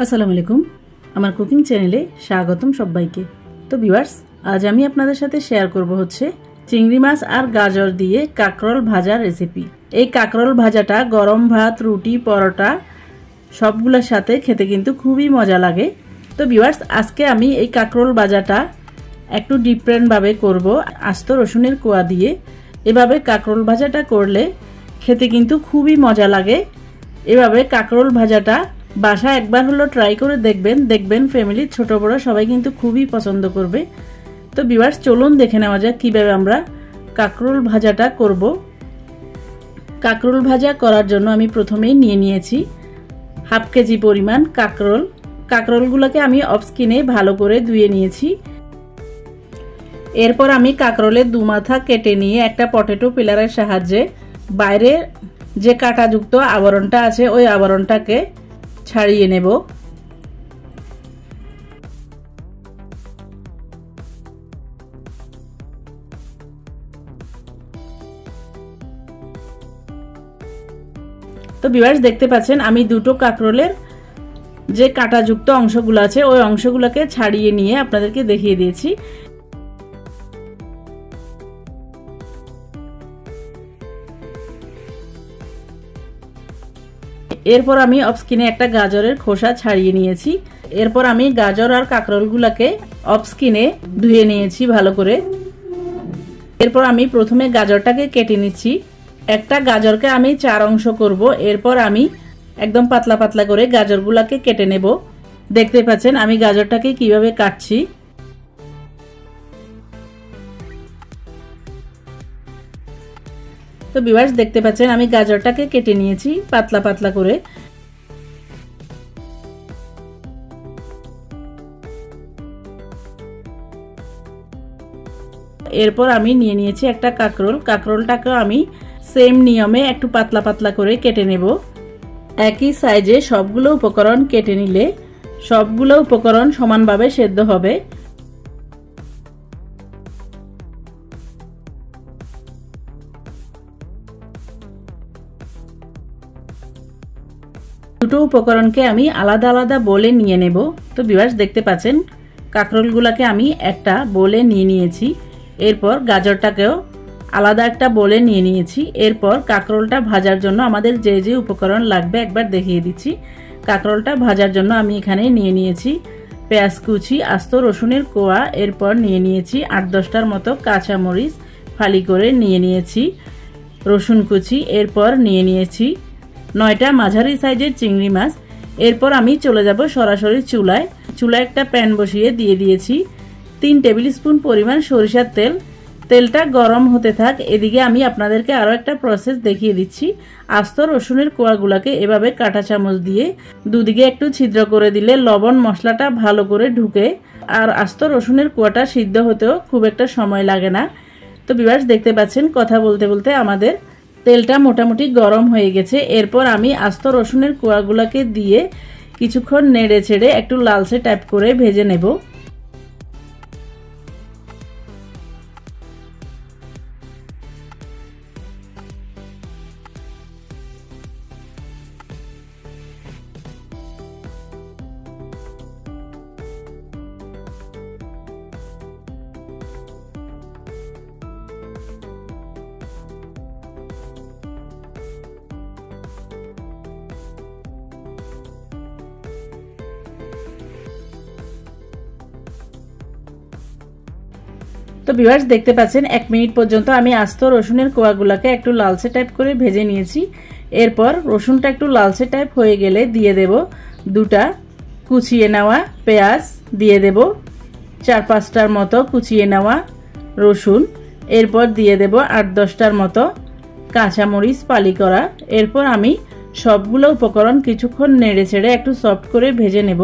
আসসালামু আলাইকুম আমার কুকিং চ্যানেলে স্বাগতম সবাইকে। তো ভিউয়ার্স, আজ আমি আপনাদের সাথে শেয়ার করব হচ্ছে চিংড়ি মাছ আর গাজর দিয়ে কাঁকরোল ভাজা রেসিপি। এই কাঁকরোল ভাজাটা গরম ভাত, রুটি, পরোটা সবগুলোর সাথে খেতে কিন্তু খুবই মজা লাগে। তো ভিউয়ার্স, আজকে আমি এই কাঁকরোল ভাজাটা একটু ডিফারেন্টভাবে করব, আস্ত রসুনের কোয়া দিয়ে। এভাবে কাঁকরোল ভাজাটা করলে খেতে কিন্তু খুবই মজা লাগে। এভাবে কাঁকরোল ভাজাটা বাসায় একবার হলো ট্রাই করে দেখবেন ফ্যামিলির ছোট বড় সবাই কিন্তু খুবই পছন্দ করবে। তো ভিউয়ার্স, চলুন দেখে নেওয়া যাক কিভাবে আমরা কাঁকরোল ভাজাটা করব। কাঁকরোল ভাজা করার জন্য আমি প্রথমেই নিয়ে নিয়েছি হাফ কেজি পরিমাণ কাঁকরোল। কাঁকরোলগুলোকে আমি অফ স্কিনে ভালো করে ধুয়ে নিয়েছি। এরপর আমি কাঁকরোলের দু মাথা কেটে নিয়ে একটা পটেটো পিলারের সাহায্যে বাইরে যে কাঁটাযুক্ত আবরণটা আছে ওই আবরণটাকে ছাড়িয়ে নেব। তো ভিউয়ার্স, দেখতে পাচ্ছেন আমি দুটো কাঁকরোলের যে কাঁটাযুক্ত অংশগুলো আছে ওই অংশগুলোকে ছাড়িয়ে নিয়ে আপনাদেরকে দেখিয়ে দিয়েছি। এরপর আমি অফ স্কিনে একটা গাজরের খোসা ছাড়িয়ে নিয়েছি। এরপর আমি গাজর আর কাঁকরোলগুলোকে অফ স্কিনে ধুয়ে নিয়েছি ভালো করে। এরপর আমি প্রথমে গাজরটাকে কেটে নিচ্ছি। একটা গাজরকে আমি 4 অংশ করব। এরপর আমি একদম পাতলা পাতলা করে গাজরগুলোকে কেটে নেব। দেখতে পাচ্ছেন আমি গাজরটাকে কিভাবে কাটছি। তো ভিউয়ার্স, দেখতে পাচ্ছেন আমি গাজরটাকে কেটে নিয়েছি পাতলা পাতলা করে। এরপর আমি নিয়ে নিয়েছি একটা কাঁকরোল। কাঁকরোলটাকে আমি সেম নিয়মে একটু পাতলা পাতলা করে কেটে নেব। একই সাইজে সবগুলো উপকরণ কেটে নিলে সবগুলো উপকরণ সমানভাবে সেদ্ধ হবে। দুটো উপকরণকে আমি আলাদা আলাদা বলে নিয়ে নেব। তো ভিউয়ার্স, দেখতে পাচ্ছেন কাঁকরোলগুলোকে আমি একটা বলে নিয়ে নিয়েছি। এরপর গাজরটাকেও আলাদা একটা বলে নিয়ে নিয়েছি। এরপর কাঁকরোলটা ভাজার জন্য আমাদের যে যে উপকরণ লাগবে একবার দেখিয়ে দিচ্ছি। কাঁকরোলটা ভাজার জন্য আমি এখানে নিয়ে নিয়েছি পেঁয়াজ কুচি, আস্ত রসুনের কোয়া, এরপর নিয়ে নিয়েছি 8-10টার মতো কাঁচামরিচ ফালি করে নিয়ে নিয়েছি রসুন কুচি, এরপর নিয়ে নিয়েছি 9টা মাঝারি সাইজের চিংড়ি মাছ। এরপর আমি চলে যাব সরাসরি চুলায় একটা প্যান বসিয়ে দিয়ে দিয়েছি 3 টেবিল স্পুন পরিমাণ সরিষার তেল। তেলটা গরম হতে থাক, এদিকে আমি আপনাদেরকে আরও একটা প্রসেস দেখিয়ে দিচ্ছি। আস্ত রসুনের কোয়াগুলোকে এভাবে কাঁটা চামচ দিয়ে দুদিকে একটু ছিদ্র করে দিলে লবণ মশলাটা ভালো করে ঢুকে, আর আস্ত রসুনের কোয়াটা সিদ্ধ হতেও খুব একটা সময় লাগে না। তো ভিউয়ার্স, দেখতে পাচ্ছেন কথা বলতে বলতে আমাদের তেলটা মোটামুটি গরম হয়ে গেছে। এরপর আমি আস্ত রসুনের কোয়াগুলোকে দিয়ে কিছুক্ষণ নেড়ে ছেড়ে একটু লালচে টাইপ করে ভেজে নেব। তো ভিউয়ার্স, দেখতে পাচ্ছেন 1 মিনিট পর্যন্ত আমি আস্ত রসুনের কোয়াগুলোকে একটু লালচে টাইপ করে ভেজে নিয়েছি। এরপর রসুনটা একটু লালচে টাইপ হয়ে গেলে দিয়ে দেব 2টা কুচিয়ে নেওয়া পেঁয়াজ, দিয়ে দেব 4-5টার মতো কুচিয়ে নেওয়া রসুন, এরপর দিয়ে দেব 8-10টার মতো কাঁচামরিচ ফালি করা। এরপর আমি সবগুলো উপকরণ কিছুক্ষণ নেড়ে ছেড়ে একটু সফট করে ভেজে নেব।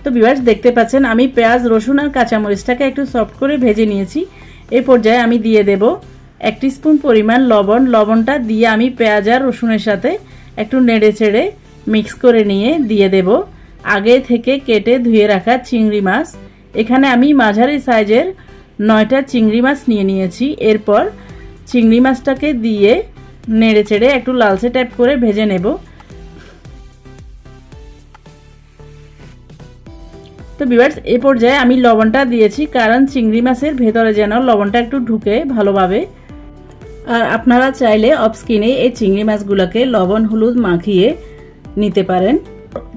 তো ভিউয়ার্স, দেখতে পাচ্ছেন আমি পেঁয়াজ, রসুন আর কাঁচামরিচটাকে একটু সফট করে ভেজে নিয়েছি। এই পর্যায়ে আমি দিয়ে দেব 1 টিস্পুন পরিমাণ লবণ। লবণটা দিয়ে আমি পেঁয়াজ আর রসুনের সাথে একটু নেড়ে ছেড়ে মিক্স করে নিয়ে দিয়ে দেব আগে থেকে কেটে ধুয়ে রাখা চিংড়ি মাছ। এখানে আমি মাঝারি সাইজের 9টা চিংড়ি মাছ নিয়ে নিয়েছি। এরপর চিংড়ি মাছটাকে দিয়ে নেড়ে চেড়ে একটু লালচে টাইপ করে ভেজে নেব। তো ভিউয়ার্স এই পর্যায়ে আমি লবণটা দিয়েছি, কারণ চিংড়ি মাছের ভেতরে যেন লবণটা একটু ঢুকে ভালোভাবে। আর আপনারা চাইলে অফ স্ক্রিনে এই চিংড়ি মাছগুলোকে লবণ হলুদ মাখিয়ে নিতে পারেন,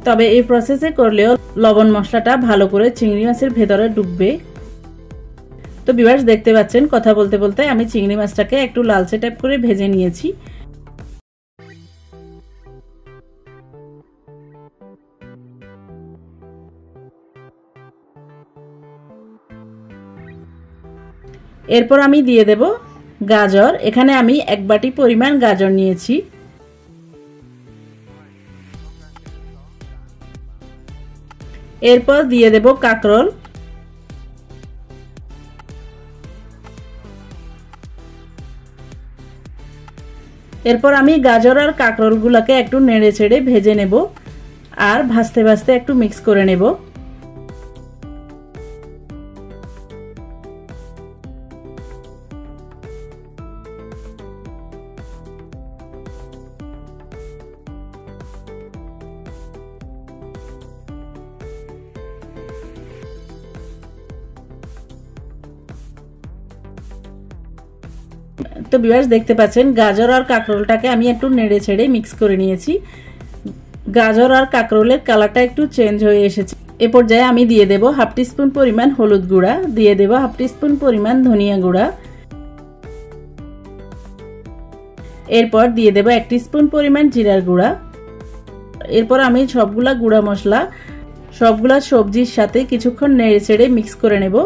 তবে এই প্রসেসে করলেও লবণ মশলাটা ভালো করে চিংড়ি মাছের ভেতরে ঢুকবে। তো ভিউয়ার্স দেখতে পাচ্ছেন কথা বলতে বলতে আমি চিংড়ি মাছটাকে একটু লালচে টাইপ করে ভেজে নিয়েছি। এরপর আমি দিয়ে দেব গাজর। এখানে আমি 1 বাটি পরিমাণ গাজর নিয়েছি। এরপর দিয়ে দেব কাঁকরোল। এরপর আমি গাজর আর কাঁকরোলগুলোকে একটু নেড়ে ছেড়ে ভেজে নেব আর ভাজতে ভাজতে একটু মিক্স করে নেব। তো ভিউয়ার্স দেখতে পাচ্ছেন গাজর আর কাঁকরোলটাকে আমি একটু নেড়ে ছেড়ে মিক্স করে নিয়েছি। গাজর আর কাঁকরোলের কালারটা একটু চেঞ্জ হয়ে এসেছে। এ পর্যায়ে আমি দিয়ে দেব 1/2 টিস্পুন পরিমাণ হলুদ গুঁড়া, দিয়ে দেব 1/2 টিস্পুন পরিমাণ ধনিয়া গুঁড়া, এরপর দিয়ে দেব 1 টিস্পুন পরিমাণ জিরার গুঁড়া। এরপর আমি সবগুলা গুঁড়া মশলা সবগুলা সবজির সাথে কিছুক্ষণ নেড়ে ছেড়ে মিক্স করে নেব।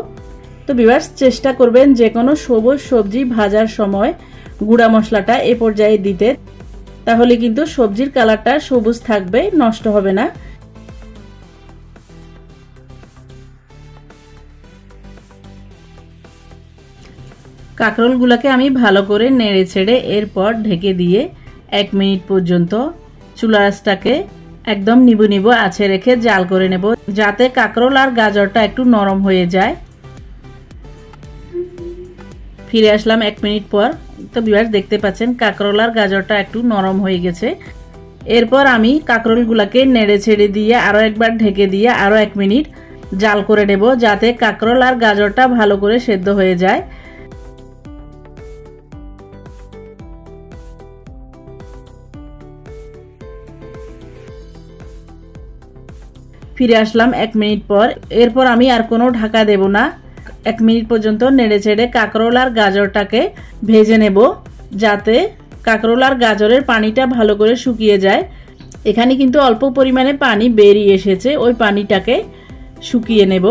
তো ভিউয়ার্স চেষ্টা করবেন যে কোনো সবুজ সবজি ভাজার সময় গুঁড়া মশলাটা এ পর্যায়ে দিতে, তাহলে কিন্তু সবজির কালারটা সবুজ থাকবে, নষ্ট হবে না। কাঁকরোলগুলোকে আমি ভালো করে নেড়ে ছেড়ে এরপর ঢেকে দিয়ে 1 মিনিট পর্যন্ত চুলার আঁচটাকে একদম নিবু নিবু আঁচে রেখে জাল করে নেব, যাতে কাঁকরোল আর গাজরটা একটু নরম হয়ে যায়। ফিরে আসলাম 1 মিনিট পর। তো ভিউয়ার্স দেখতে পাচ্ছেন কাঁকরোল আর গাজরটা একটু নরম হয়ে গেছে। এরপর আমি কাঁকরোলগুলোকে নেড়ে ছেড়ে দিয়ে আরও একবার ঢেকে দিয়ে আরও 1 মিনিট জাল করে নেব, যাতে কাঁকরোল আর গাজরটা ভালো করে সেদ্ধ হয়ে যায়। ফিরে আসলাম 1 মিনিট পর। এরপর আমি আর কোনো ঢাকা দেব না, 1 মিনিট পর্যন্ত নেড়ে ছেড়ে কাঁকরোল আর গাজরটাকে ভেজে নেব, যাতে কাঁকরোল আর গাজরের পানিটা ভালো করে শুকিয়ে যায়। এখানে কিন্তু অল্প পরিমাণে পানি বেরিয়ে এসেছে, ওই পানিটাকে শুকিয়ে নেব।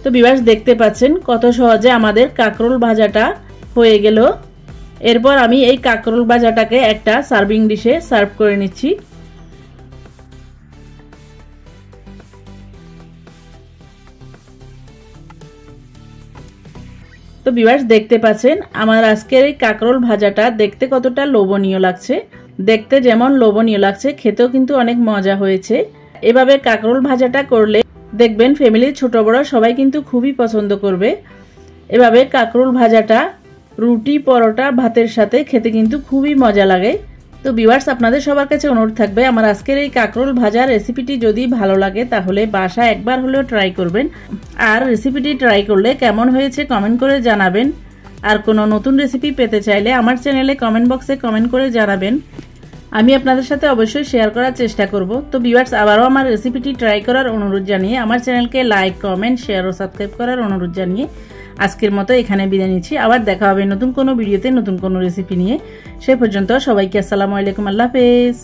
তো ভিউয়ার্স দেখতে পাচ্ছেন কত সহজে আমাদের কাঁকরোল ভাজাটা হয়ে গেল। এরপর আমি এই কাঁকরোল ভাজাটাকে একটা সার্ভিং ডিশে সার্ভ করে নিচ্ছি। তো ভিউয়ার্স দেখতে পাচ্ছেন আমার আজকের এই কাঁকরোল ভাজাটা দেখতে কতটা লোভনীয় লাগছে। দেখতে যেমন লোভনীয় লাগছে, খেতেও কিন্তু অনেক মজা হয়েছে। এভাবে কাঁকরোল ভাজাটা করলে দেখবেন ফ্যামিলির ছোট বড় সবাই কিন্তু খুবই পছন্দ করবে। এভাবে কাঁকরোল ভাজাটা রুটি পরোটা ভাতের সাথে খেতে কিন্তু খুবই মজা লাগে। তো ভিউয়ার্স আপনাদের সবার কাছে অনুরোধ থাকবে আমার আজকের এই কাঁকরোল ভাজার রেসিপিটি যদি ভালো লাগে তাহলে বাসায় একবার হলেও ট্রাই করবেন। আর রেসিপিটি ট্রাই করলে কেমন হয়েছে কমেন্ট করে জানাবেন। আর কোনো নতুন রেসিপি পেতে চাইলে আমার চ্যানেলে কমেন্ট বক্সে কমেন্ট করে জানাবেন, আমি আপনাদের সাথে অবশ্যই শেয়ার করার চেষ্টা করব। তো ভিউয়ার্স আবারও আমার রেসিপিটি ট্রাই করার অনুরোধ জানিয়ে আমার চ্যানেলকে লাইক কমেন্ট শেয়ার ও সাবস্ক্রাইব করার অনুরোধ জানিয়ে আজকের মতো এখানে বিদায় নিচ্ছি। আবার দেখা হবে নতুন কোনো ভিডিওতে নতুন কোনো রেসিপি নিয়ে। সে পর্যন্ত সবাইকে আসসালামু আলাইকুম, আল্লাহ হাফেজ।